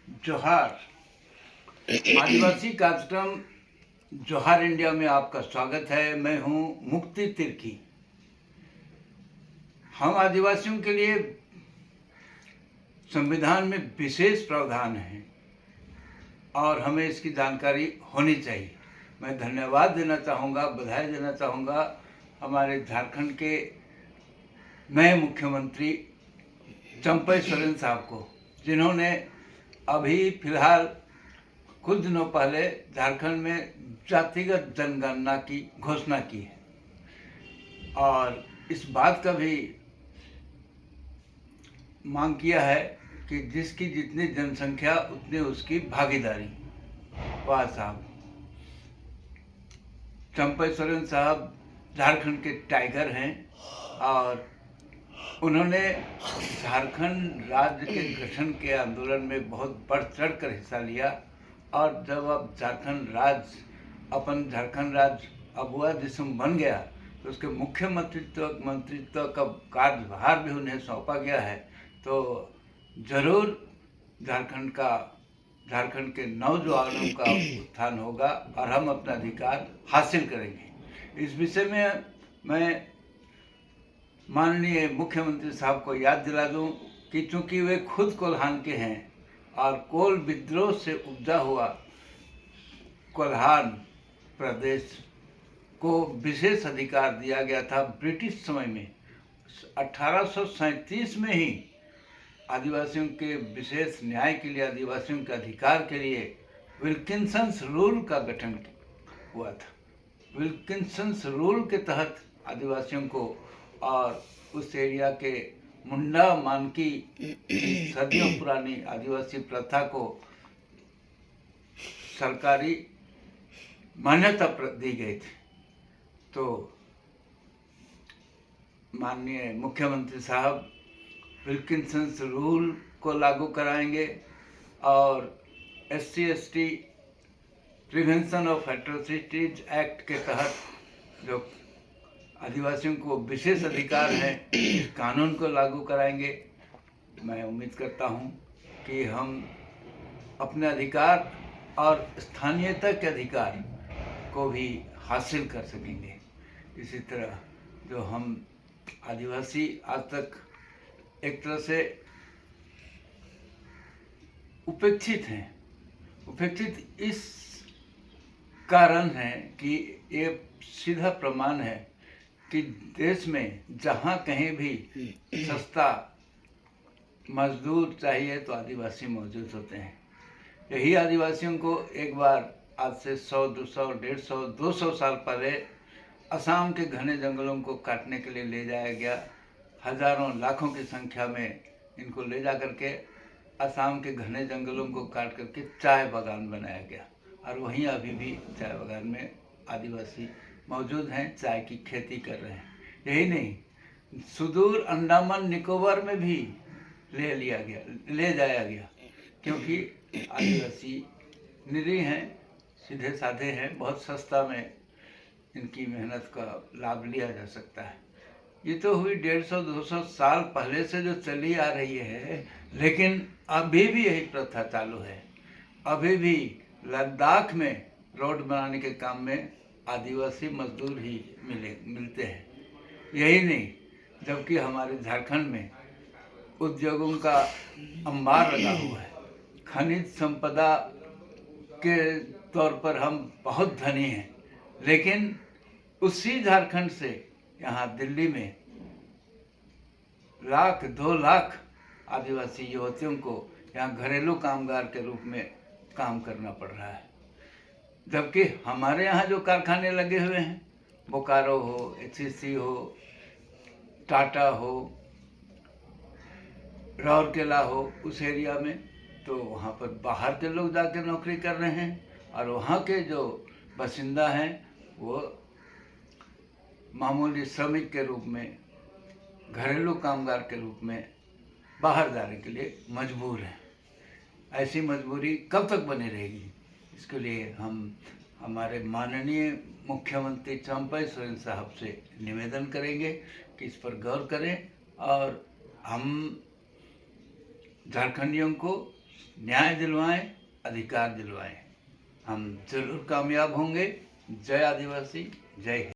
जोहार। आदिवासी कार्यक्रम जोहार इंडिया में आपका स्वागत है। मैं हूं मुक्ति तिर्की। हम आदिवासियों के लिए संविधान में विशेष प्रावधान हैं और हमें इसकी जानकारी होनी चाहिए। मैं धन्यवाद देना चाहूँगा, बधाई देना चाहूँगा हमारे झारखंड के नए मुख्यमंत्री चंपई सोरेन साहब को, जिन्होंने अभी फिलहाल कुछ दिनों पहले झारखंड में जातिगत जनगणना की घोषणा की है और इस बात का भी मांग किया है कि जिसकी जितनी जनसंख्या उतनी उसकी भागीदारी। वाह साहब, चंपई सोरेन साहब झारखंड के टाइगर हैं और उन्होंने झारखंड राज्य के गठन के आंदोलन में बहुत बढ़ चढ़ कर हिस्सा लिया और जब अब झारखंड राज्य अबुआ जिस्म बन गया तो उसके मंत्रित्व का कार्यभार भी उन्हें सौंपा गया है। तो जरूर झारखंड के नौजवानों का उत्थान होगा और हम अपना अधिकार हासिल करेंगे। इस विषय में मैं माननीय मुख्यमंत्री साहब को याद दिला दूं कि चूंकि वे खुद कोल्हान के हैं और कोल विद्रोह से उपजा हुआ कोल्हान प्रदेश को विशेष अधिकार दिया गया था ब्रिटिश समय में। 1837 में ही आदिवासियों के विशेष न्याय के लिए, आदिवासियों के अधिकार के लिए विल्किंसंस रूल का गठन हुआ था। विल्किंसंस रूल के तहत आदिवासियों को और उस एरिया के मुंडा मानकी सदियों पुरानी आदिवासी प्रथा को सरकारी मान्यता दी गई थी। तो माननीय मुख्यमंत्री साहब विल्किंसंस रूल को लागू कराएंगे और SC/ST prevention of atrocities act के तहत जो आदिवासियों को विशेष अधिकार है इस कानून को लागू कराएंगे। मैं उम्मीद करता हूं कि हम अपने अधिकार और स्थानीयता के अधिकार को भी हासिल कर सकेंगे। इसी तरह जो हम आदिवासी आज तक एक तरह से उपेक्षित हैं, उपेक्षित इस कारण है कि ये सीधा प्रमाण है कि देश में जहाँ कहीं भी सस्ता मजदूर चाहिए तो आदिवासी मौजूद होते हैं। यही आदिवासियों को एक बार आज से 100, 200, 150, 200 साल पहले असम के घने जंगलों को काटने के लिए ले जाया गया। हजारों लाखों की संख्या में इनको ले जा करके असम के घने जंगलों को काट करके चाय बागान बनाया गया और वहीं अभी भी चाय बागान में आदिवासी मौजूद हैं, चाय की खेती कर रहे हैं। यही नहीं, सुदूर अंडमान निकोबार में भी ले जाया गया क्योंकि आदिवासी निरीह हैं, सीधे साधे हैं, बहुत सस्ता में इनकी मेहनत का लाभ लिया जा सकता है। ये तो हुई 150-200 साल पहले से जो चली आ रही है, लेकिन अभी भी यही प्रथा चालू है। अभी भी लद्दाख में रोड बनाने के काम में आदिवासी मजदूर ही मिलते हैं। यही नहीं, जबकि हमारे झारखंड में उद्योगों का अंबार लगा हुआ है। खनिज संपदा के तौर पर हम बहुत धनी हैं, लेकिन उसी झारखंड से यहाँ दिल्ली में 1-2 लाख आदिवासी युवतियों को यहाँ घरेलू कामगार के रूप में काम करना पड़ रहा है। जबकि हमारे यहाँ जो कारखाने लगे हुए हैं, बोकारो हो, HEC हो, टाटा हो, राउरकेला हो, उस एरिया में तो वहाँ पर बाहर के लोग जाकर नौकरी कर रहे हैं और वहाँ के जो बासिंदा हैं वो मामूली श्रमिक के रूप में, घरेलू कामगार के रूप में बाहर जाने के लिए मजबूर हैं। ऐसी मजबूरी कब तक बनी रहेगी? इसके लिए हम हमारे माननीय मुख्यमंत्री चंपई सोरेन साहब से निवेदन करेंगे कि इस पर गौर करें और हम झारखंडियों को न्याय दिलवाएं, अधिकार दिलवाएं। हम जरूर कामयाब होंगे। जय आदिवासी, जय हिंद।